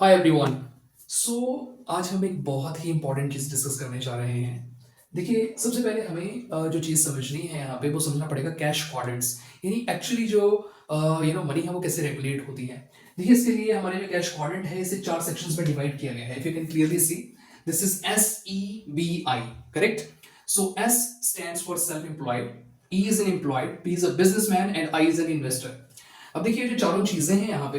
Hi everyone. सो आज हम एक बहुत ही इंपॉर्टेंट चीज़ डिस्कस करने जा रहे हैं। देखिए, सबसे पहले हमें जो चीज़ समझनी है यहाँ पे वो समझना पड़ेगा कैश क्वाड्रेंट्स, यानी एक्चुअली जो मनी है वो कैसे रेगुलेट होती है। देखिए, इसके लिए हमारे जो कैश क्वाड्रेंट है इसे 4 सेक्शंस में डिवाइड किया गया है। If you can clearly see, this is SEBI, correct. So S stands for self employed, E is an employed, P is a businessman and I is an investor. अब देखिए, जो चारों चीजें हैं यहाँ पे,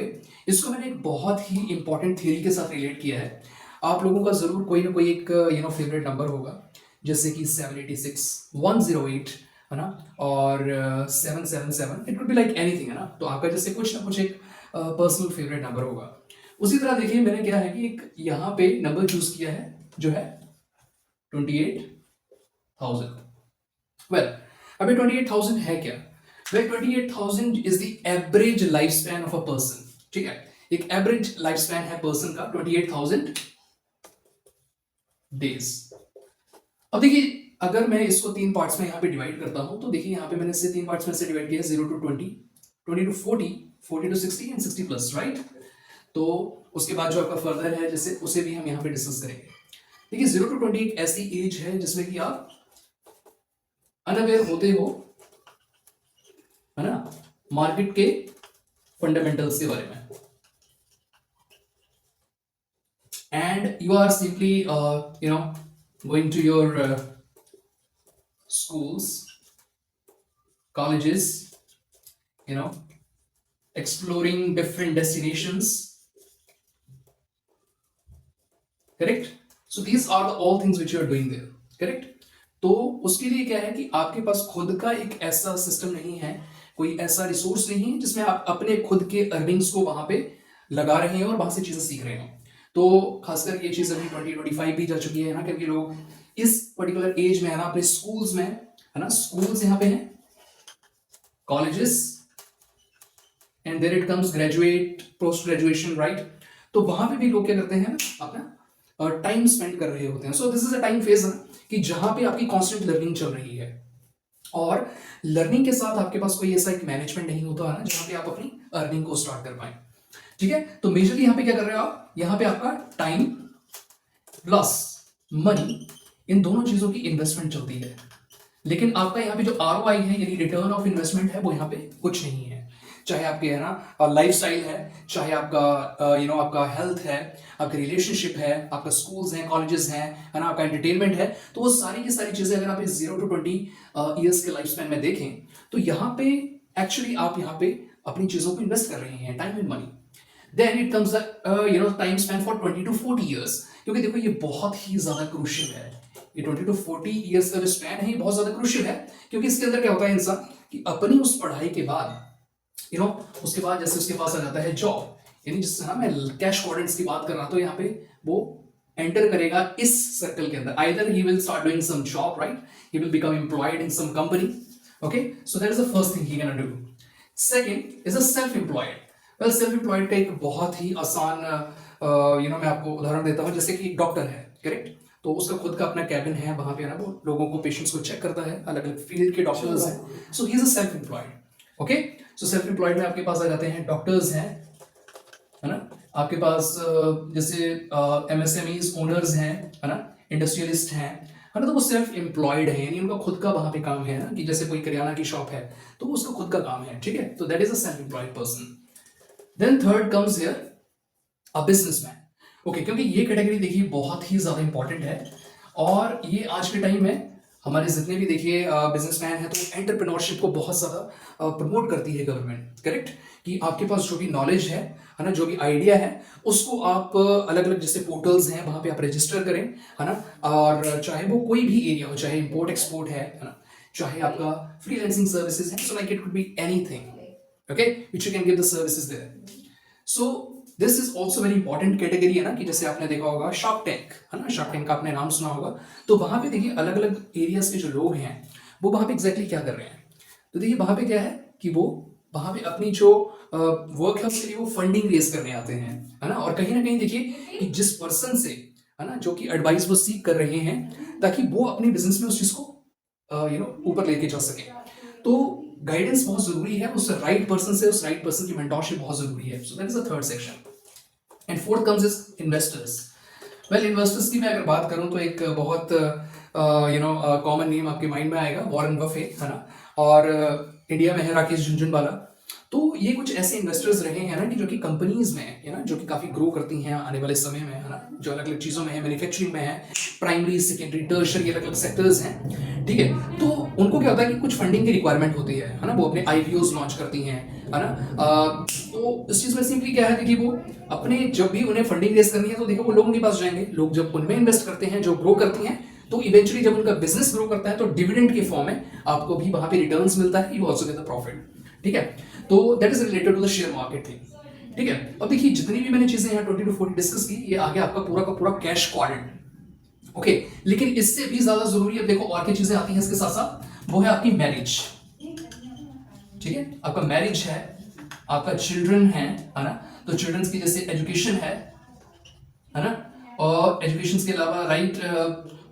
इसको मैंने एक बहुत ही इंपॉर्टेंट थ्योरी के साथ रिलेट किया है। आप लोगों का जरूर कोई ना कोई एक फेवरेट नंबर होगा, जैसे कि 786, 108, है ना, और 777। It could be like anything, है ना। तो आपका जैसे कुछ ना कुछ एक पर्सनल फेवरेट नंबर होगा। उसी तरह देखिए, मैंने क्या है कि एक यहाँ पे नंबर चूज किया है जो है 28,000। वेल, अभी 28,000 है क्या? Well, 28,000 is the average life span of a person. ठीक है, एक एवरेज लाइफ स्पैन है पर्सन का 28,000 डेज। अब देखिए, अगर मैं इसको तीन पार्ट्स में यहाँ पे डिवाइड करता हूं, तो देखिए यहाँ पे मैंने इसे तीन पार्ट्स में से डिवाइड किया है, 0 to 20, 20 to 40, 40 to 60 and 60 plus, right. तो उसके बाद जो आपका फर्दर है जैसे, उसे भी हम यहाँ पे डिस्कस करेंगे। देखिए, 0 to 20 एक ऐसी एज है जिसमें कि आप अनअवेयर होते हो, है ना, मार्केट के फंडामेंटल्स के बारे में, and you are simply going to your schools, colleges, you know exploring different destinations, correct. So these are the all things which you are doing there, correct. तो उसके लिए क्या है कि आपके पास खुद का एक ऐसा सिस्टम नहीं है, कोई ऐसा रिसोर्स नहीं है जिसमें आप अपने खुद के अर्निंग्स को वहां पे लगा रहे हैं और वहां से चीजें सीख रहे हो। तो खासकर ये चीज अभी 2025 भी जा चुकी है ना, क्योंकि लोग इस पर्टिकुलर एज में है ना अपने स्कूल्स में, है ना, स्कूल्स यहाँ पे हैं, colleges, and there it comes graduate, post graduation, right. तो वहां पे भी लोग क्या करते हैं, अपना टाइम स्पेंड कर रहे होते हैं। सो this is a time phase कि जहां पे आपकी कांस्टेंट लर्निंग चल रही है, और लर्निंग के साथ आपके पास कोई ऐसा एक मैनेजमेंट नहीं होता है ना जहां पे आप अपनी अर्निंग को स्टार्ट कर पाए। ठीक है, तो मेजरली यहां पे क्या कर रहे हो आप, यहां पे आपका टाइम प्लस मनी, इन दोनों चीजों की इन्वेस्टमेंट चलती है। लेकिन आपका यहाँ पे जो ROI है, यानी रिटर्न ऑफ इन्वेस्टमेंट है, वो यहाँ पे कुछ नहीं है। चाहे आपके, है ना, लाइफ स्टाइल है, चाहे आपका आपका हेल्थ है, आपके रिलेशनशिप है, आपका स्कूल्स हैं, कॉलेजेस हैं, है ना, आपका एंटरटेनमेंट है, तो वो सारी की सारी चीजें अगर आप इस 0 to 20 ईयर्स के लाइफ स्पैन में देखें, तो यहाँ पे एक्चुअली आप यहाँ पे अपनी चीजों को इन्वेस्ट कर रहे हैं, time and money. Then it comes time span for 20 to 40 years, क्योंकि देखो ये बहुत ही ज्यादा क्रूशियल है। ये 20 to 40 ईयर्स का जो स्पैन है ये बहुत ज्यादा क्रूशियल है, क्योंकि इसके अंदर क्या होता है इंसान कि अपनी उस पढ़ाई के बाद, उसके बाद जैसे उसके पास आ जाता है जॉब, यानी जिससे ना मैं कैश क्वाड्रेंट्स की बात कर रहा था, यहाँ पे वो एंटर करेगा इस सर्कल के अंदर। Either he will start doing some job, right, he will become employed in some company. Okay, so that is the first thing he can do. Second is a self employed. Well, self employed का एक बहुत ही आसान मैं आपको उदाहरण देता हूँ। जैसे कि एक डॉक्टर है, करेक्ट, तो उसका खुद का अपना कैबिन है, वहां पे ना वो लोगों को, पेशेंट्स को चेक करता है, अलग अलग फील्ड के डॉक्टर्स हैं, so he is a self employed. Okay, so self employed में आपके पास आ जाते हैं डॉक्टर्स हैं, है ना, आपके पास जैसे MSMEs ओनर्स हैं, है ना, इंडस्ट्रियलिस्ट हैं, है ना, तो वो सेल्फ एम्प्लॉयड है, यानी उनका खुद का वहां पे काम है ना, कि जैसे कोई किराना की शॉप है तो उसका खुद का काम है। ठीक है, तो that is a self employed person. Then third comes here a businessman. Okay, क्योंकि ये कैटेगरी देखिए बहुत ही ज्यादा इंपॉर्टेंट है, और ये आज के टाइम में हमारे जितने भी देखिए बिजनेसमैन है, तो एंटरप्रेन्योरशिप को बहुत ज्यादा प्रमोट करती है गवर्नमेंट, करेक्ट, कि आपके पास जो भी नॉलेज है ना, जो भी आइडिया है, उसको आप अलग अलग जैसे पोर्टल्स हैं वहां पे आप रजिस्टर करें, है ना, और चाहे वो कोई भी एरिया हो, चाहे इंपोर्ट एक्सपोर्ट है ना, चाहे आपका फ्रीलांसिंग सर्विसेज है, so like it could be anything, okay, which you can give the services there. So this is also very important category, है ना, कि जैसे आपने देखा होगा शार्क टैंक, है ना, शार्क टैंक का आपने नाम सुना होगा। तो वहां पे देखिए अलग अलग एरियाज के जो लोग हैं वो वहां पे एग्जैक्टली क्या कर रहे हैं। तो देखिए वहां पे क्या है कि वो वहां पे अपनी जो वर्क है उसके लिए वो फंडिंग रेज करने आते हैं, है ना, और कहीं ना कहीं देखिए कि जिस पर्सन से, है ना, जो कि एडवाइस वो सीख कर रहे हैं, ताकि वो अपने बिजनेस में उस चीज को ऊपर लेके जा सके। तो गाइडेंस बहुत जरूरी है, उस राइट पर्सन से, उस राइट पर्सन की मेंटरशिप बहुत जरूरी है। सो that is the third section. And fourth comes is investors. Well investors की मैं अगर बात करूं तो एक बहुत कॉमन नेम आपके माइंड में आएगा, वॉरेन बफे, है ना, और इंडिया में है राकेश झुनझुनवाला। तो ये कुछ ऐसे इन्वेस्टर्स रहे हैं ना कि जो कि कंपनीज में है ना, जो कि काफी ग्रो करती हैं आने वाले समय में, है ना, जो अलग अलग चीजों में है, मैन्युफैक्चरिंग में है, प्राइमरी सेकेंडरी टर्शियरी अलग अलग सेक्टर्स हैं, ठीक है। तो उनको क्या होता है कि कुछ फंडिंग की रिक्वायरमेंट होती है ना, वो अपने आईपीओज लॉन्च करती हैं, है ना। तो इस चीज में सिंपली क्या है कि वो अपने जब भी उन्हें फंडिंग रेस करनी है तो देखो वो लोगों के पास जाएंगे, लोग जब उनमें इन्वेस्ट करते हैं जो ग्रो करती हैं, तो इवेंचुअली जब उनका बिजनेस ग्रो करता है तो डिविडेंड के फॉर्म में आपको भी वहां पे रिटर्न्स मिलता है, you also get the profit, ठीक है। तो that is related to the share market thing, ठीक है। अब देखिए जितनी भी मैंने चीजें यहाँ 20 to 40 डिस्कस की, ये आगे आपका पूरा का पूरा कैश क्वाड्रेंट, ओके। लेकिन इससे भी ज्यादा जरूरी है, देखो और क्या चीजें आती हैं इसके साथ साथ, वो है आपकी मैरिज, ठीक है। आपका मैरिज है, आपका चिल्ड्रन है ना, तो चिल्ड्रंस की जैसे एजुकेशन है ना, और एजुकेशन के अलावा राइट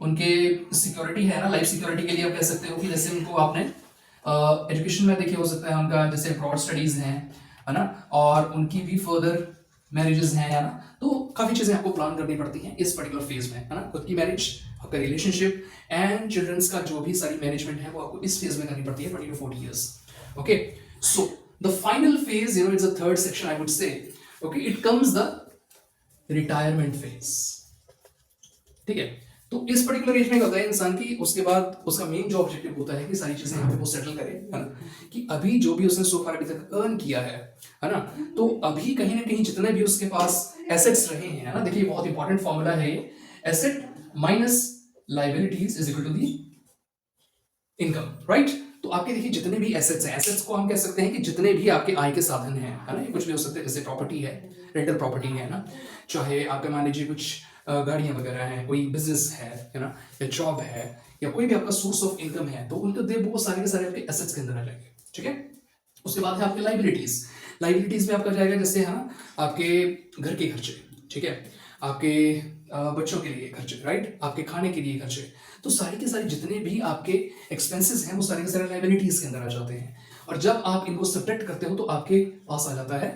उनके सिक्योरिटी है ना, लाइफ सिक्योरिटी के लिए आप कह सकते हो कि जैसे उनको आपने एजुकेशन में देखिए हो सकता है उनका जैसे ब्रॉड स्टडीज हैं, है ना, और उनकी भी फर्दर मैरिजेस हैं, है ना। तो काफी चीजें आपको प्लान करनी पड़ती हैं इस पर्टिकुलर फेज में, है ना। खुद की मैरिज, आपका रिलेशनशिप एंड चिल्ड्रंस का जो भी सारी मैनेजमेंट है वो आपको इस फेज में करनी पड़ती है 20 to 40 years, okay। So the final phase, it's the third section I would say, okay, it comes the retirement phase, ठीक है। तो इस पर्टिकुलर एज में क्या होता है इंसान की, उसके बाद उसका मेन जो ऑब्जेक्टिव होता है कि सारी चीजें यहाँ पे वो सेटल करे, है ना, कि अभी जो भी उसने सो फार अभी तक अर्न किया है ना, तो अभी कहीं ना कहीं जितने भी उसके पास एसेट्स रहे हैं, है ना, देखिए बहुत इंपॉर्टेंट फॉर्मूला है ये, asset minus liabilities is equal to the income, right. तो आपके देखिए जितने भी एसेट्स हैं, एसेट्स को हम कह सकते हैं कि जितने भी आपके आय के साधन हैं, है ना, ये कुछ भी हो सकते हैं, जैसे प्रॉपर्टी है, रेंटल प्रॉपर्टी है ना, चाहे आपका मान लीजिए कुछ गाड़ियां वगैरह हैं, कोई बिजनेस है ना, या जॉब है, या कोई भी आपका सोर्स ऑफ इनकम है, तो उनको दे वो सारे के सारे आपके एसेट्स के अंदर आ जाएंगे, ठीक है। उसके बाद है आपके लाइबिलिटीज। लाइबिलिटीज में आपका जाएगा जैसे, है ना, आपके घर के खर्चे, ठीक है, आपके बच्चों के लिए खर्चे, राइट, आपके खाने के लिए खर्चे, तो सारे के सारे जितने भी आपके एक्सपेंसेस हैं वो सारे के सारे लाइबिलिटीज के अंदर आ जाते हैं। और जब आप इनको सब्ट्रैक्ट करते हो तो आपके पास आ जाता है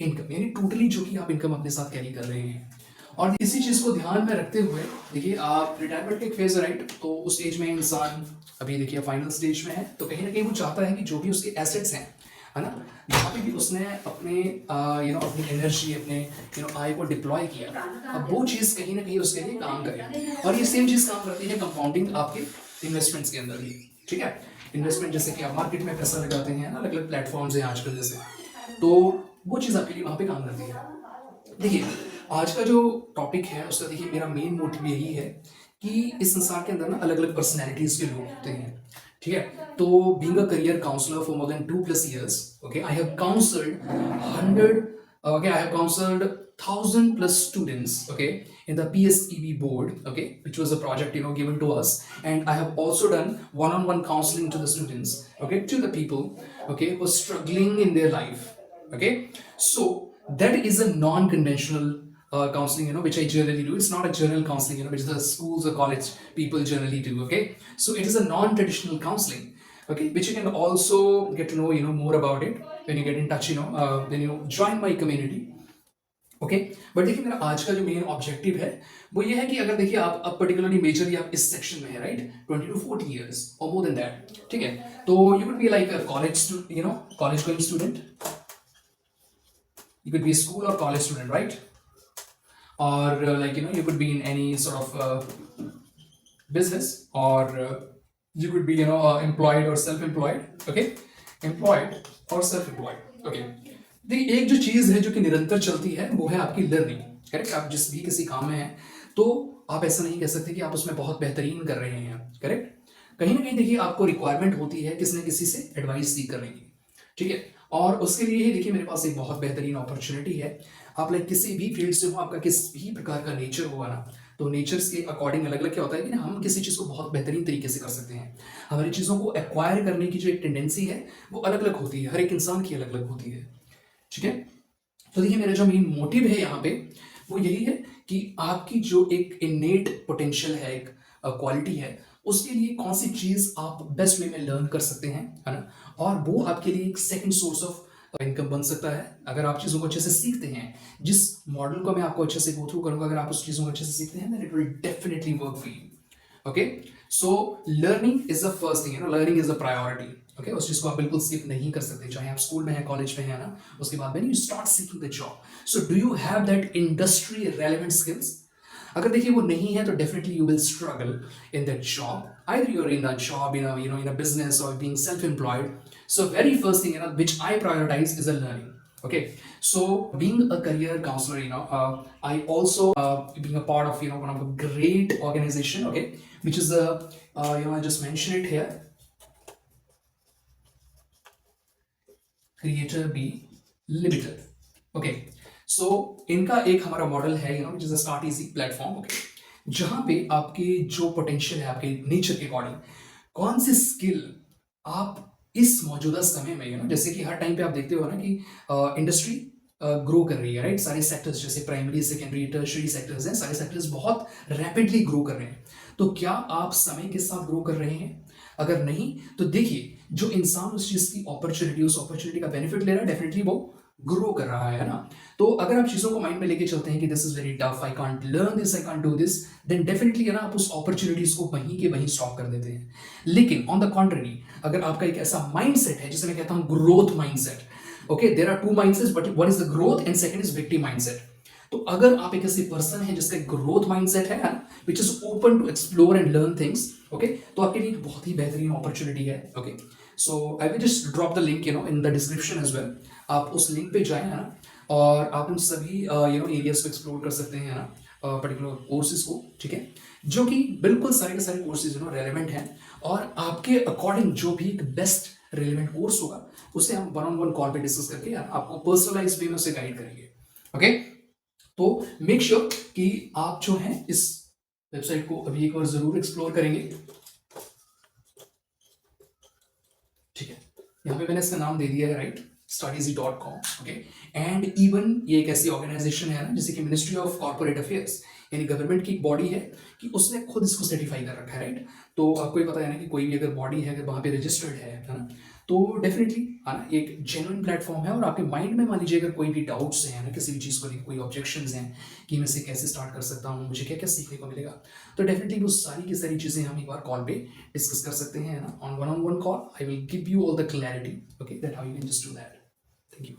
इनकम, यानी टोटली जो कि आप इनकम अपने साथ कैरी कर रहे हैं। और इसी चीज को ध्यान में रखते हुए देखिए आप रिटायरमेंट के एक फेज, राइट, तो उस एज में इंसान अभी देखिए फाइनल स्टेज में है, तो कहीं ना कहीं वो चाहता है कि जो भी उसके एसेट्स हैं, है ना, जहाँ पे भी उसने अपने अपनी एनर्जी, अपने आय को डिप्लॉय किया, अब वो चीज़ कहीं ना कहीं उसके लिए काम करे। और ये सेम चीज़ काम करती है कंपाउंडिंग आपके इन्वेस्टमेंट्स के अंदर भी, ठीक है। इन्वेस्टमेंट जैसे कि आप मार्केट में पैसा लगाते हैं ना, अलग अलग प्लेटफॉर्म्स हैं आजकल जैसे, तो वो चीज़ आपके लिए वहाँ पे काम करती है। देखिए आज का जो टॉपिक है उसका देखिए मेरा मेन मोटिव यही है कि इस संसार के अंदर ना अलग अलग पर्सनैलिटीज के लोग होते हैं, ठीक है। तो being a career counsellor for more than 2+ years, okay, I have counseled 1,000+ students, okay, in the PSEB board, okay, which was a project given to us, and I have also done one-on-one counseling to the students, okay, to the people, okay, who are struggling in their life, okay. So that is a non-conventional counseling, which I generally do. It's not a general counseling, which the schools or college people generally do, okay. So it is a non-traditional counseling, okay, which you can also get to know, more about it when you get in touch, when you join my community, okay. But देखिए मेरा आज का जो main objective है वो ये है कि अगर देखिए आप अब पर्टिकुलरली मेजरली आप इस सेक्शन में है, राइट, 20 to 40 years और मोर देन दैट, ठीक है, तो you could be like a college college going student, you could be a school or college student, right, or you could be in any sort of business, or you could be employed or self-employed, okay, employed or self-employed, okay। देखिए एक जो चीज है जो कि निरंतर चलती है वो है आपकी लर्निंग, करेक्ट। आप जिस भी किसी काम में हैं तो आप ऐसा नहीं कह सकते कि आप उसमें बहुत बेहतरीन कर रहे हैं, करेक्ट। कहीं ना कहीं देखिए आपको रिक्वायरमेंट होती है किसी न किसी से एडवाइस सीख करने की, ठीक है। और उसके लिए ही देखिए मेरे पास एक बहुत बेहतरीन अपॉर्चुनिटी है। आप लाइक किसी भी फील्ड से हो, आपका किस भी प्रकार का नेचर होगा ना, तो नेचर्स के अकॉर्डिंग अलग अलग क्या होता है कि ना हम किसी चीज़ को बहुत बेहतरीन तरीके से कर सकते हैं। हमारी चीज़ों को एक्वायर करने की जो एक टेंडेंसी है वो अलग अलग होती है, हर एक इंसान की अलग अलग होती है, ठीक है। तो देखिए मेरा जो मेन मोटिव है यहाँ पे वो यही है कि आपकी जो एक इनेट पोटेंशियल है, एक क्वालिटी है, उसके लिए कौन सी चीज आप बेस्ट वे में लर्न कर सकते हैं, है ना, और वो आपके लिए एक सेकंड सोर्स ऑफ इनकम बन सकता है अगर आप चीज़ों को अच्छे से सीखते हैं। जिस मॉडल को मैं आपको अच्छे से गो थ्रू करूंगा, अगर आप उस चीज़ों को अच्छे से सीखते हैं, then it will definitely work for you. Okay, so learning is the first thing, learning is a priority. Okay, उस चीज़ को आप बिल्कुल स्किप नहीं कर सकते, चाहे आप स्कूल में हैं, कॉलेज में हैं ना, उसके बाद when you start seeking the job, so do you have that industry relevant skills? अगर देखिए वो नहीं है तो definitely you will struggle in that job. Either you're in that job in a business or being self-employed. So very first thing which I prioritize is a learning. Okay, so being a career counselor, I also being a part of one of a great organization. Okay, which is I just mentioned it here, Creator B Limited. Okay, so इनका एक हमारा model है which is a Start Easy platform. Okay, जहां पे आपके जो potential है आपके नेचर के अकॉर्डिंग, कौन सी स्किल आप इस मौजूदा समय में जैसे कि हर टाइम पे आप देखते हो ना कि इंडस्ट्री ग्रो कर रही है, राइट। सारे सेक्टर्स जैसे प्राइमरी, सेकेंडरी, टर्शियरी सेक्टर्स हैं, सारे सेक्टर्स बहुत रैपिडली ग्रो कर रहे हैं। तो क्या आप समय के साथ ग्रो कर रहे हैं? अगर नहीं तो देखिए, जो इंसान उस चीज की अपॉर्चुनिटी, उस अपॉर्चुनिटी का बेनिफिट ले रहा है, डेफिनेटली वो ग्रो कर रहा है ना। तो अगर आप चीजों को माइंड में लेके चलते हैं कि this is very tough, I can't learn this, I can't do this, then definitely आप उस अपॉर्चुनिटीज को वहीं के वहीं स्टॉप कर देते हैं। लेकिन ऑन द कॉन्ट्ररी, अगर आपका एक ऐसा माइंडसेट है जिसे मैं कहता हूं growth mindset, okay, there are two mindsets, but one is the growth and second is victim mindset. तो अगर आप एक ऐसे पर्सन है जिसका ग्रोथ माइंडसेट है, which is open to explore and learn things, okay, तो आपके लिए एक बहुत ही बेहतरीन अपॉर्चुनिटी है। Okay, so I will just drop the link in the description as well. आप उस लिंक पे जाए, है ना, और आप उन सभी एरियाज को एक्सप्लोर कर सकते हैं, है ना, पर्टिकुलर कोर्सेज को, ठीक है, जो कि बिल्कुल सारे के सारे कोर्सेज रेलेवेंट हैं, और आपके अकॉर्डिंग जो भी एक बेस्ट रेलेवेंट कोर्स होगा उसे हम वन ऑन वन कॉल पे डिस्कस करके आपको पर्सनलाइज वे में उसे गाइड करेंगे। ओके, तो मेक श्योर कि आप जो है इस वेबसाइट को अभी एक बार जरूर एक्सप्लोर करेंगे। ठीक है, यहाँ पे मैंने इसका नाम दे दिया है, right, starteasy.com. Okay, and even ये एक ऐसी ऑर्गेनाइजेशन है ना, जैसे कि मिनिस्ट्री ऑफ कॉर्पोरेट अफेयर्स, यानी गवर्नमेंट की एक बॉडी है कि उसने खुद इसको सर्टिफाई कर रखा है, राइट। तो आपको ये पता है ना कि कोई भी अगर बॉडी है, अगर वहाँ पे रजिस्टर्ड है ना, तो डेफिनेटली है ना एक जेन्युइन प्लेटफॉर्म है। और आपके माइंड में मान लीजिए अगर कोई भी डाउट्स हैं ना, किसी भी चीज़ को लेकर कोई ऑब्जेक्शंस हैं कि मैं इसे कैसे स्टार्ट कर सकता हूँ, मुझे क्या क्या सीखने को मिलेगा, तो डेफिनेटली वो सारी की सारी चीज़ें हम एक बार कॉल पे डिस्कस कर सकते हैं ना, on one call. I will give you all the clarity, okay, that how you can just do that. Thank you.